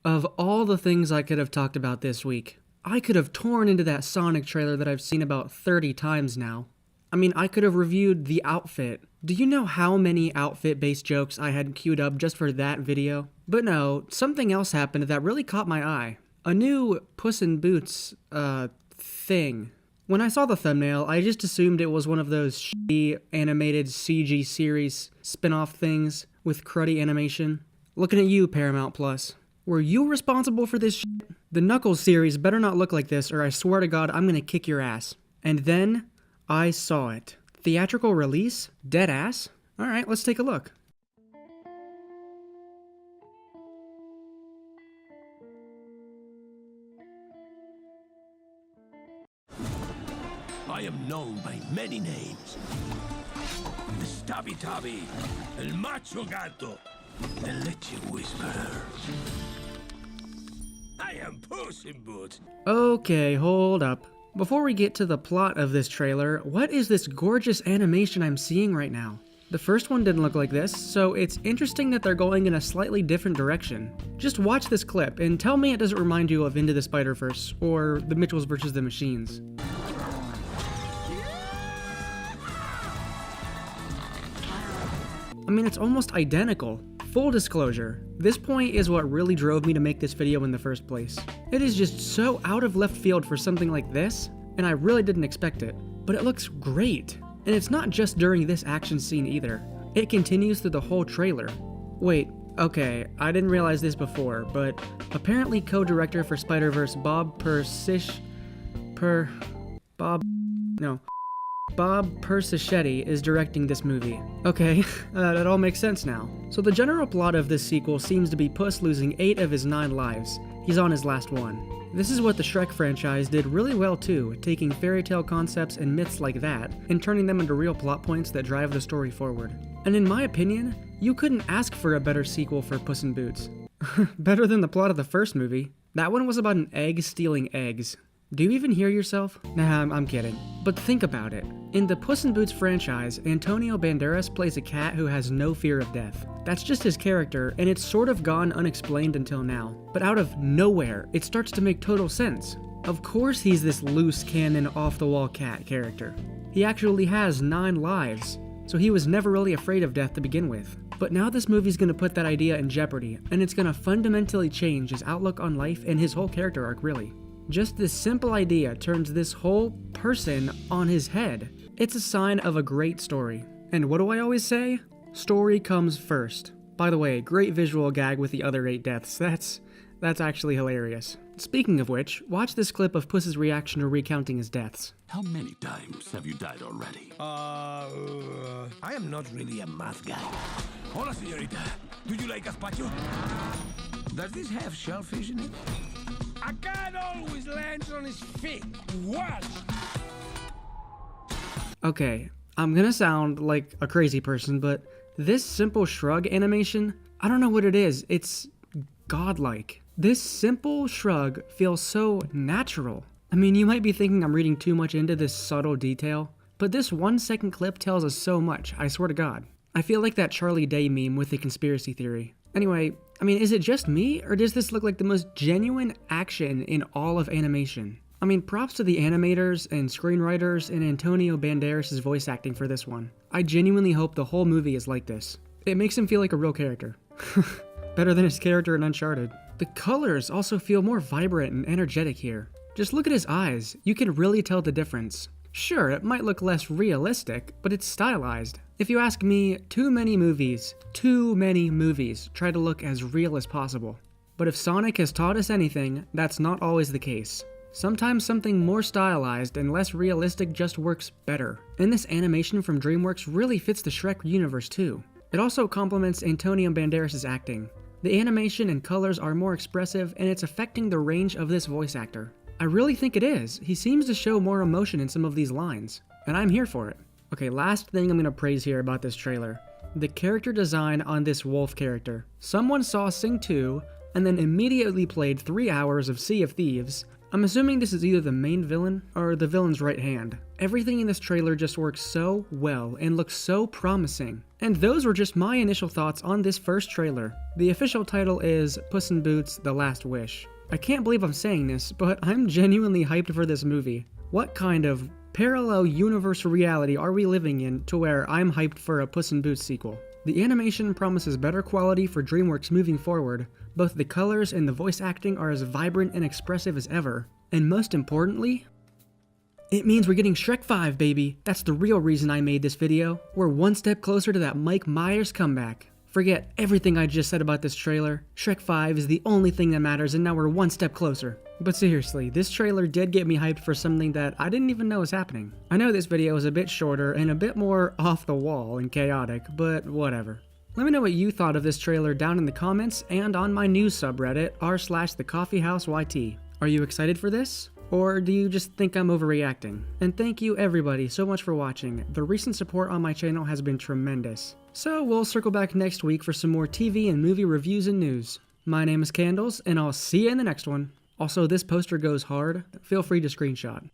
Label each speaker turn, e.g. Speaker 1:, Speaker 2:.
Speaker 1: Of all the things I could have talked about this week, I could have torn into that Sonic trailer that I've seen about 30 times now. I mean, I could have reviewed the outfit. Do you know how many outfit-based jokes I had queued up just for that video? But no, something else happened that really caught my eye. A new Puss in Boots, thing. When I saw the thumbnail, I just assumed it was one of those shitty animated CG series spin-off things with cruddy animation. Looking at you, Paramount Plus. Were you responsible for this shit? The Knuckles series better not look like this, or I swear to God, I'm gonna kick your ass. And then, I saw it. Theatrical release? Dead ass? Alright, let's take a look.
Speaker 2: I am known by many names. The Stabby Tabby, El Macho Gato, the Leche Whisperer. I am Puss in Boots.
Speaker 1: Okay, hold up. Before we get to the plot of this trailer, what is this gorgeous animation I'm seeing right now? The first one didn't look like this, so it's interesting that they're going in a slightly different direction. Just watch this clip and tell me it doesn't remind you of Into the Spider-Verse or The Mitchells vs. the Machines. I mean, it's almost identical. Full disclosure, this point is what really drove me to make this video in the first place. It is just so out of left field for something like this, and I really didn't expect it. But it looks great. And it's not just during this action scene either. It continues through the whole trailer. Wait, okay, I didn't realize this before, but apparently co-director for Spider-Verse Bob Persichetti is directing this movie. Okay, that all makes sense now. So the general plot of this sequel seems to be Puss losing 8 of his 9 lives. He's on his last one. This is what the Shrek franchise did really well too, taking fairy tale concepts and myths like that, and turning them into real plot points that drive the story forward. And in my opinion, you couldn't ask for a better sequel for Puss in Boots. Better than the plot of the first movie. That one was about an egg stealing eggs. Do you even hear yourself? Nah, I'm kidding. But think about it. In the Puss in Boots franchise, Antonio Banderas plays a cat who has no fear of death. That's just his character, and it's sort of gone unexplained until now. But out of nowhere, it starts to make total sense. Of course he's this loose cannon off-the-wall cat character. He actually has 9 lives, so he was never really afraid of death to begin with. But now this movie's gonna put that idea in jeopardy, and it's gonna fundamentally change his outlook on life and his whole character arc, really. Just this simple idea turns this whole person on his head. It's a sign of a great story. And what do I always say? Story comes first. By the way, great visual gag with the other 8 deaths. That's actually hilarious. Speaking of which, watch this clip of Puss's reaction to recounting his deaths.
Speaker 2: How many times have you died already? I am not really a math guy. Hola, señorita. Do you like gazpacho? Does this have shellfish in it? A cat always lands on his feet. What?
Speaker 1: Okay, I'm gonna sound like a crazy person, but this simple shrug animation, I don't know what it is. It's godlike. This simple shrug feels so natural. I mean, you might be thinking I'm reading too much into this subtle detail, but this 1-second clip tells us so much, I swear to God. I feel like that Charlie Day meme with the conspiracy theory. Anyway, I mean, is it just me, or does this look like the most genuine action in all of animation? I mean, props to the animators and screenwriters and Antonio Banderas' voice acting for this one. I genuinely hope the whole movie is like this. It makes him feel like a real character. Better than his character in Uncharted. The colors also feel more vibrant and energetic here. Just look at his eyes, you can really tell the difference. Sure, it might look less realistic, but it's stylized. If you ask me, too many movies try to look as real as possible. But if Sonic has taught us anything, that's not always the case. Sometimes something more stylized and less realistic just works better. And this animation from DreamWorks really fits the Shrek universe too. It also complements Antonio Banderas' acting. The animation and colors are more expressive, and it's affecting the range of this voice actor. I really think it is. He seems to show more emotion in some of these lines, and I'm here for it. Okay, last thing I'm gonna praise here about this trailer. The character design on this wolf character. Someone saw Sing 2, and then immediately played 3 hours of Sea of Thieves, I'm assuming this is either the main villain or the villain's right hand. Everything in this trailer just works so well and looks so promising. And those were just my initial thoughts on this first trailer. The official title is Puss in Boots: The Last Wish. I can't believe I'm saying this, but I'm genuinely hyped for this movie. What kind of parallel universe reality are we living in to where I'm hyped for a Puss in Boots sequel? The animation promises better quality for DreamWorks moving forward. Both the colors and the voice acting are as vibrant and expressive as ever. And most importantly, it means we're getting Shrek 5, baby. That's the real reason I made this video. We're one step closer to that Mike Myers comeback. Forget everything I just said about this trailer. Shrek 5 is the only thing that matters, and now we're one step closer. But seriously, this trailer did get me hyped for something that I didn't even know was happening. I know this video is a bit shorter and a bit more off the wall and chaotic, but whatever. Let me know what you thought of this trailer down in the comments and on my news subreddit r/thecoffeehouseyt. Are you excited for this? Or do you just think I'm overreacting? And thank you everybody so much for watching. The recent support on my channel has been tremendous. So we'll circle back next week for some more TV and movie reviews and news. My name is Candles, and I'll see you in the next one. Also, this poster goes hard. Feel free to screenshot.